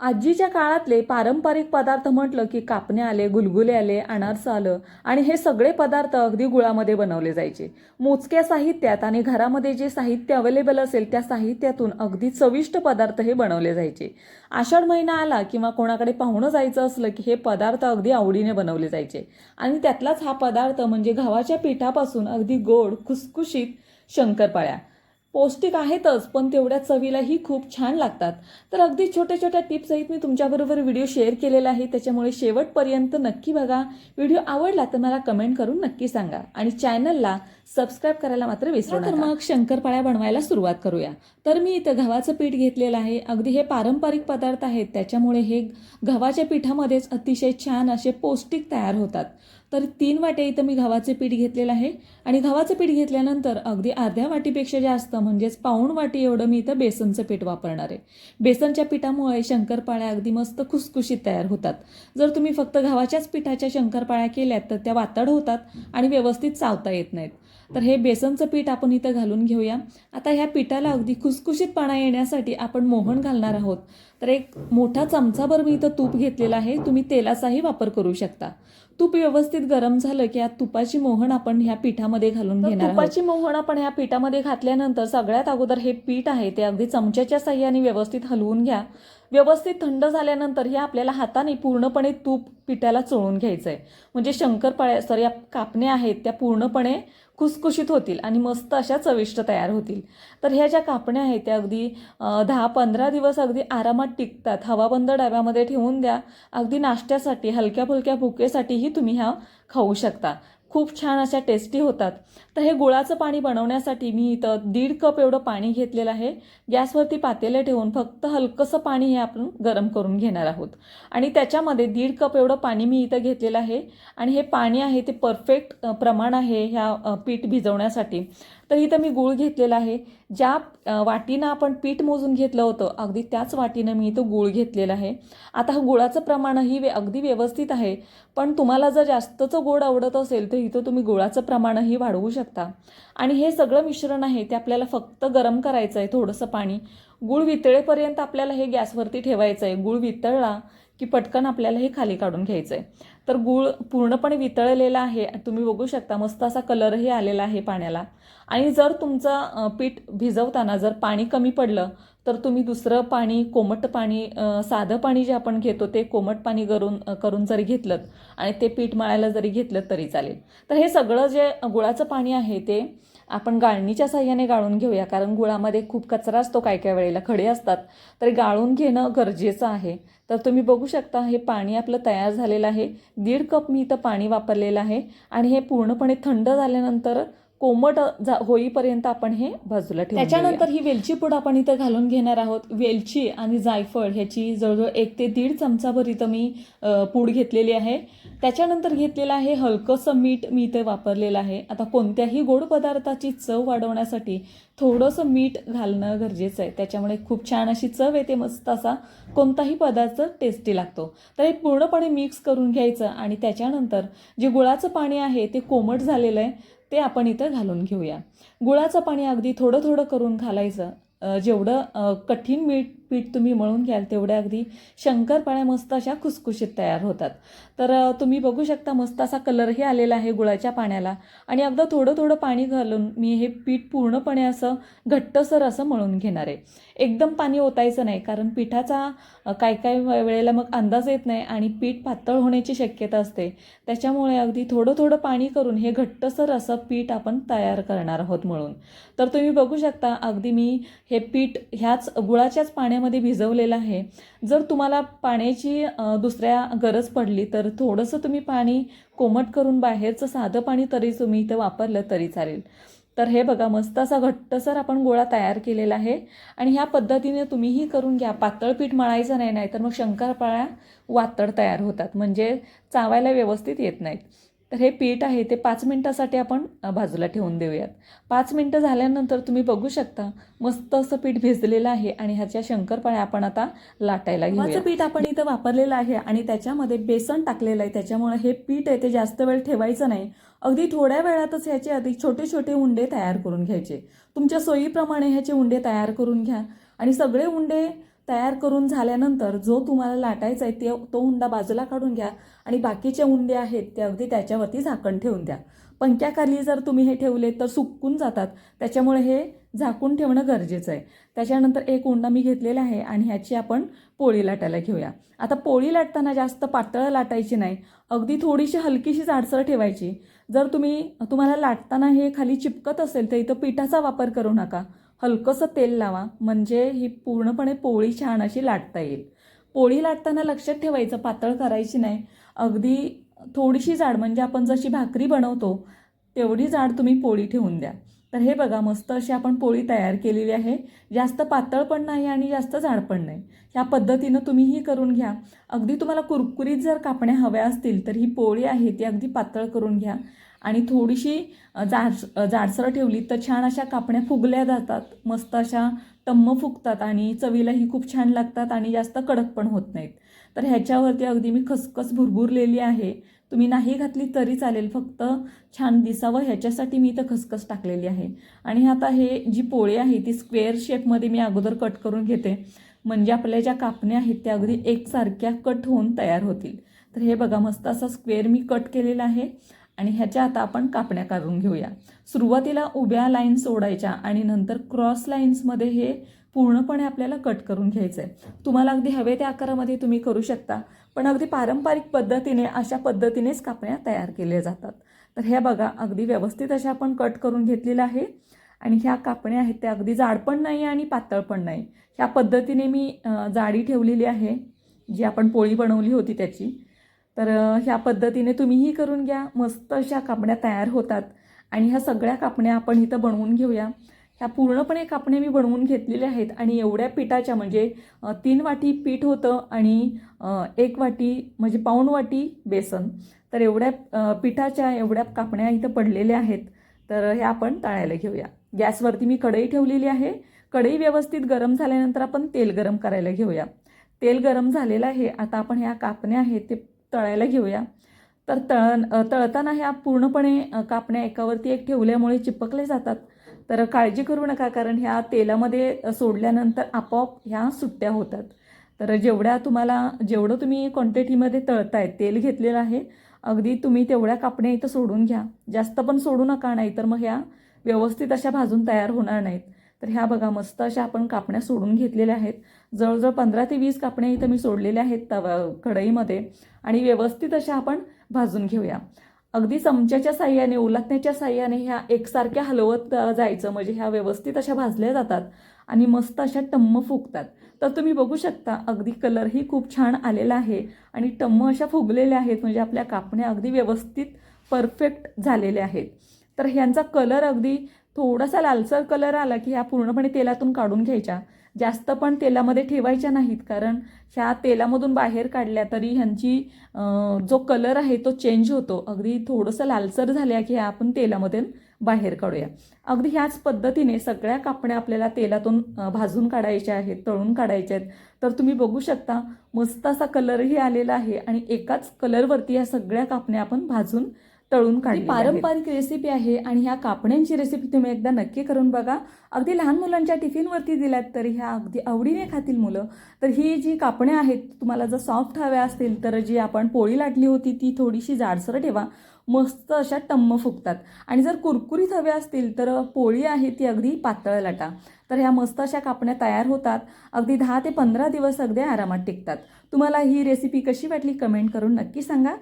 आजीच्या काळातले पारंपरिक पदार्थ म्हटलं की कापणे आले, गुलगुले आले, अनारसा आलं आणि हे सगळे पदार्थ अगदी गुळामध्ये बनवले जायचे. मोजक्या साहित्यात आणि घरामध्ये जे साहित्य अवेलेबल असेल त्या साहित्यातून अगदी चविष्ट पदार्थ हे बनवले जायचे. आषाढ महिना आला किंवा कोणाकडे पाहुणं जायचं असलं की हे पदार्थ अगदी आवडीने बनवले जायचे. आणि त्यातलाच हा पदार्थ म्हणजे गव्हाच्या पिठापासून अगदी गोड खुसखुशीत शंकरपाळ्या. पौष्टिक आहेतच पण तेवढ्या चवीलाही खूप छान लागतात. तर अगदी छोट्या छोट्या टिप्ससहित मी तुमच्याबरोबर व्हिडिओ शेअर केलेला आहे, त्याच्यामुळे शेवटपर्यंत नक्की बघा. व्हिडिओ आवडला तर मला कमेंट करून नक्की सांगा आणि चॅनलला सबस्क्राईब करायला मात्र विसरू नका. तर मग शंकरपाळ्या बनवायला सुरुवात करूया. तर मी इथं गव्हाचं पीठ घेतलेलं आहे. अगदी हे पारंपरिक पदार्थ आहेत त्याच्यामुळे हे गव्हाच्या पिठामध्येच अतिशय छान असे पौष्टिक तयार होतात. तर 3 वाटे इथं मी गव्हाचे पीठ घेतलेलं आहे आणि गव्हाचं पीठ घेतल्यानंतर अगदी अर्ध्या वाटीपेक्षा जास्त म्हणजेच पाऊण वाटी एवढं मी इथं बेसनचं पीठ वापरणार आहे. बेसनच्या पिठामुळे शंकरपाळ्या अगदी मस्त खुसखुशीत तयार होतात. जर तुम्ही फक्त गव्हाच्याच पिठाच्या शंकरपाळ्या केल्यात तर त्या वातड होतात आणि व्यवस्थित चावता येत नाहीत. तर हे बेसनचं पीठ आपण इथं घालून घेऊया. आता ह्या पिठाला अगदी खुसखुशीतपणा येण्यासाठी आपण मोहन घालणार आहोत. तर एक मोठा चमचाभर मी इथं तूप घेतलेला आहे. तुम्ही तेलाचाही वापर करू शकता. तूप व्यवस्थित गरम झालं की या तुपाची मोहन आपण ह्या पिठामध्ये घालून घेणार आहोत. तुपाची मोहन आपण ह्या पिठामध्ये घातल्यानंतर सगळ्यात अगोदर हे पीठ आहे ते अगदी चमच्याच्या साह्याने व्यवस्थित हलवून घ्या. व्यवस्थित थंड झाल्यानंतर हे आपल्याला हाताने पूर्णपणे तूप पिठाला चोळून घ्यायचं आहे. म्हणजे शंकरपाळ्या या कापण्या आहेत त्या पूर्णपणे खुसखुशीत होतील आणि मस्त अशा चविष्ट तयार होतील. तर ह्या ज्या कापण्या आहेत त्या अगदी 10-15 दिवस अगदी आरामात टिकतात. हवाबंद डब्यामध्ये ठेवून द्या. अगदी नाश्त्यासाठी हलक्या फुलक्या भुकेसाठीही तुम्ही ह्या खाऊ शकता. खूप छान अशा टेस्टी होतात. तर हे गुळाचं पाणी बनवण्यासाठी मी इथं 1.5 कप एवढं पाणी घेतलेलं आहे. गॅसवरती पातेलं ठेवून फक्त हलकंसं पाणी हे आपण गरम करून घेणार आहोत आणि त्याच्यामध्ये 1.5 कप एवढं पाणी मी इथं घेतलेलं आहे आणि हे पाणी आहे ते परफेक्ट प्रमाण आहे ह्या पीठ भिजवण्यासाठी. तर इथं मी गूळ घेतलेला आहे. ज्या वाटीनं आपण पीठ मोजून घेतलं होतं अगदी त्याच वाटीनं मी इथं गूळ घेतलेला आहे. आता गुळाचं प्रमाणही अगदी व्यवस्थित आहे, पण तुम्हाला जर जास्तचं गोड आवडत असेल तर इथं तुम्ही गुळाचं प्रमाणही वाढवू शकता. आणि हे सगळं मिश्रण आहे ते आपल्याला फक्त गरम करायचं आहे. थोडंसं पाणी गूळ वितळेपर्यंत आपल्याला हे गॅसवरती ठेवायचं आहे. गूळ वितळला की पटकन आपल्याला हे खाली काढून घ्यायचं आहे. तर गूळ पूर्णपणे वितळलेला आहे. तुम्ही बघू शकता मस्त असा कलरही आलेला आहे पाण्याला. आणि जर तुमचं पीठ भिजवताना जर पाणी कमी पडलं तर तुम्ही दुसरं पाणी कोमट पाणी साधं पाणी जे आपण घेतो ते कोमट पाणी करून जरी घेतलं आणि ते पीठ मळायला जरी घेतलं तरी चालेल. तर हे सगळं जे गुळाचं पाणी आहे ते आपण गाळणीच्या साह्याने गाळून घेऊया, कारण गुळामध्ये खूप कचरा असतो, काय काय वेळेला खडे असतात. तर गाळून घेणं गरजेचं आहे. तर तुम्ही बघू शकता हे पाणी आपलं तयार झालेलं आहे. 1.5 कप मी इथं पाणी वापरलेलं आहे आणि हे पूर्णपणे थंड झाल्यानंतर कोमट होईपर्यंत आपण हे बाजूला ठेवूया. त्याच्यानंतर ही वेलची पूड आपण इथं घालून घेणार आहोत. वेलची आणि जायफळ ह्याची जवळजवळ 1 ते 1.5 चमचाभर इथं मी पूड घेतलेली आहे. त्याच्यानंतर घेतलेलं आहे हलकंसं मीठ मी इथे वापरलेलं आहे. आता कोणत्याही गोड पदार्थाची चव वाढवण्यासाठी थोडंसं मीठ घालणं गरजेचं आहे. त्याच्यामुळे खूप छान अशी चव येते, मस्त असा कोणताही पदार्थ टेस्टी लागतो. तर हे पूर्णपणे मिक्स करून घ्यायचं आणि त्याच्यानंतर जे गुळाचं पाणी आहे ते कोमट झालेलं आहे ते आपण इथं घालून घेऊया. गुळाचं पाणी अगदी थोडं थोडं करून घालायचं. जेवढं कठीण पीठ तुम्ही मळून घ्याल तेवढ्या अगदी शंकरपाळ्या मस्त अशा खुसखुशीत तयार होतात. तर तुम्ही बघू शकता मस्त असा कलरही आलेला आहे गुळाच्या पाण्याला. आणि अगदी थोडं थोडं पाणी घालून मी हे पीठ पूर्णपणे असं घट्टसर असं मळून घेणार आहे. एकदम पाणी ओतायचं नाही, कारण पिठाचा काय काय वेळेला मग अंदाज येत नाही आणि पीठ पातळ होण्याची शक्यता असते. त्याच्यामुळे अगदी थोडं थोडं पाणी करून हे घट्टसर असं पीठ आपण तयार करणार आहोत मळून. तर तुम्ही बघू शकता अगदी मी हे पीठ ह्याच गुळाच्याच पाण्यामध्ये भिजवलेलं आहे. जर तुम्हाला पाण्याची दुसऱ्या गरज पडली तर थोडंसं तुम्ही पाणी कोमट करून बाहेरचं साधं पाणी तरी तुम्ही इथं वापरलं तरी चालेल. तर हे बघा मस्त असा घट्टसर आपण गोळा तयार केलेला आहे आणि ह्या पद्धतीने तुम्हीही करून घ्या. पातळ पीठ मळायचं नाही, नाहीतर मग शंकरपाळ्या वातड तयार होतात, म्हणजे चावायला व्यवस्थित येत नाहीत. तर हे पीठ आहे ते 5 मिनिटासाठी आपण बाजूला ठेवून देऊयात. 5 मिनिटं झाल्यानंतर तुम्ही बघू शकता मस्त असं पीठ भिजलेलं आहे आणि ह्याच्या शंकरपाळ्या आपण आता लाटायला घेऊया. गव्हाचं पीठ आपण इथं वापरलेलं आहे आणि त्याच्यामध्ये बेसन टाकलेलं आहे. त्याच्यामुळे हे पीठ आहे ते जास्त वेळ ठेवायचं नाही. अगदी थोड्या वेळातच ह्याचे अधिक छोटे छोटे उंडे तयार करून घ्यायचे. तुमच्या सोयीप्रमाणे ह्याचे उंडे तयार करून घ्या आणि सगळे उंडे तयार करून झाल्यानंतर जो तुम्हाला लाटायचा आहे तो उंडा बाजूला काढून घ्या आणि बाकीचे उंडे आहेत ते अगदी त्याच्यावरती झाकण ठेवून द्या. पंख्याखाली जर तुम्ही हे ठेवले तर सुकून जातात, त्याच्यामुळे हे झाकून ठेवणं गरजेचं आहे. त्याच्यानंतर एक उंडा मी घेतलेला आहे आणि ह्याची आपण पोळी लाटायला घेऊया. आता पोळी लाटताना जास्त पातळ लाटायची नाही, अगदी थोडीशी हलकीशी जाडसर ठेवायची. जर तुम्हाला लाटताना हे खाली चिपकत असेल तर इथं पिठाचा वापर करू नका, हलकंसं तेल लावा, म्हणजे ही पूर्णपणे पोळी छान अशी लाटता येईल. पोळी लाटताना लक्षात ठेवायचं पातळ करायची नाही, अगदी थोडीशी जाड, म्हणजे आपण जशी भाकरी बनवतो तेवढी जाड तुम्ही पोळी ठेवून द्या. तर हे बघा मस्त अशी आपण पोळी तयार केलेली आहे. जास्त पातळ पण नाही आणि जास्त जाड पण नाही. ह्या पद्धतीनं तुम्हीही करून घ्या. अगदी तुम्हाला कुरकुरीत जर कापण्या हव्या असतील तर ही पोळी आहे ती अगदी पातळ करून घ्या आणि थोडीशी जाडसर ठेवली तर छान अशा कापण्या फुगल्या जातात, मस्त अशा टम्म फुगतात आणि चवीलाही खूप छान लागतात आणि जास्त कडक पण होत नाहीत. तर ह्याच्यावरती अगदी मी खसखस भुरभुरलेली आहे, तुम्ही नाही घातली तरी चालेल, फक्त छान दिसावं ह्याच्यासाठी मी इथं खसखस टाकलेली आहे. आणि आता हे जी पोळी आहे ती स्क्वेअर शेपमध्ये मी अगोदर कट करून घेते, म्हणजे आपल्या ज्या कापण्या आहेत त्या अगदी एकसारख्या कट होऊन तयार होतील. तर हे बघा मस्त असा स्क्वेअर मी कट केलेला आहे आणि ह्याच्या आता आपण कापण्या काढून घेऊया. सुरुवातीला उभ्या लाईन सोडायच्या आणि नंतर क्रॉस लाईन्समध्ये हे पूर्णपणे आपल्याला कट करून घ्यायचं आहे. तुम्हाला अगदी हवे त्या आकारामध्ये तुम्ही करू शकता, पण अगदी पारंपरिक पद्धतीने अशा पद्धतीनेच कापण्या तयार केल्या जातात. तर हे बघा अगदी व्यवस्थित अशा आपण कट करून घेतलेलं आहे आणि ह्या कापण्या आहेत त्या अगदी जाड पण नाही आणि पातळ पण नाही, ह्या पद्धतीने मी जाडी ठेवलेली आहे जी आपण पोळी बनवली होती त्याची. तर ह्या पद्धतीने तुम्हीही करून घ्या, मस्त अशा कापण्या तयार होतात. आणि ह्या सगळ्या कापण्या आपण इथं बनवून घेऊया. ह्या पूर्णपणे कापण्या मी बनवून घेतलेल्या आहेत आणि एवढ्या पिठाच्या, म्हणजे 3 वाटी पीठ होतं आणि 1 वाटी म्हणजे पाऊण वाटी बेसन, तर एवढ्या पिठाच्या एवढ्या कापण्या इथं पडलेल्या आहेत. तर ह्या आपण तळायला घेऊया. गॅसवरती मी कढई ठेवलेली आहे. कढई व्यवस्थित गरम झाल्यानंतर आपण तेल गरम करायला घेऊया. तेल गरम झालेलं आहे. आता आपण ह्या कापण्या आहेत ते तळायला घेऊया. तर तळताना ह्या पूर्णपणे कापण्या एकावरती एक ठेवल्यामुळे चिपकले जातात, तर काळजी करू नका, कारण ह्या तेलामध्ये सोडल्यानंतर आपोआप ह्या सुट्ट्या होतात. तर जेवढं तुम्ही क्वांटिटीमध्ये तळताय, तेल घेतलेलं आहे, अगदी तुम्ही तेवढ्या कापण्या इथं सोडून घ्या. जास्त पण सोडू नका, नाही तर मग ह्या व्यवस्थित अशा भाजून तयार होणार नाहीत. तर ह्या बघा मस्त अशा आपण कापण्या सोडून घेतलेल्या आहेत. जवळजवळ 15 ते 20 कापण्या इथं मी सोडलेल्या आहेत कढईमध्ये आणि व्यवस्थित अशा आपण भाजून घेऊया. अगदी चमच्याच्या साह्याने, उलटण्याच्या साह्याने ह्या एकसारख्या हलवत जायचं, म्हणजे ह्या व्यवस्थित अशा भाजल्या जातात आणि मस्त अशा टम्म फुगतात. तर तुम्ही बघू शकता अगदी कलरही खूप छान आलेला आहे आणि टम्म अशा फुगलेल्या आहेत, म्हणजे आपल्या कापण्या अगदी व्यवस्थित परफेक्ट झालेल्या आहेत. तर ह्यांचा कलर अगदी थोडासा लालसर कलर आला की ह्या पूर्णपणे तेलातून काढून घ्यायच्या. जास्त पण तेलामध्ये ठेवायच्या नाहीत, कारण ह्या तेलामधून बाहेर काढल्या तरी ह्यांची जो कलर आहे तो चेंज होतो. अगदी थोडंसं लालसर झाल्या की ह्या आपण तेलामध्ये बाहेर काढूया. अगदी ह्याच पद्धतीने सगळ्या कापण्या आपल्याला तेलातून भाजून काढायच्या आहेत, तळून काढायच्या आहेत. तर तुम्ही बघू शकता मस्त असा कलरही आलेला आहे आणि एकाच कलरवरती ह्या सगळ्या कापण्या आपण भाजून तळून काढली. पारंपरिक रेसिपी आहे आणि ह्या कापण्यांची रेसिपी तुम्ही एकदा नक्की करून बघा. अगदी लहान मुलांच्या टिफिनवरती दिल्यात तरी ह्या अगदी आवडीने खातील मुलं. तर ही जी कापण्या आहेत तुम्हाला जर सॉफ्ट हव्या असतील तर जी आपण पोळी लाटली होती ती थोडीशी जाडसर ठेवा, मस्त अशा टम्म फुगतात. आणि जर कुरकुरीत हव्या असतील तर पोळी आहे ती अगदी पातळ लाटा. तर ह्या मस्त अशा कापण्या तयार होतात. अगदी 10 ते 15 दिवस अगदी आरामात टिकतात. तुम्हाला ही रेसिपी कशी वाटली कमेंट करून नक्की सांगा.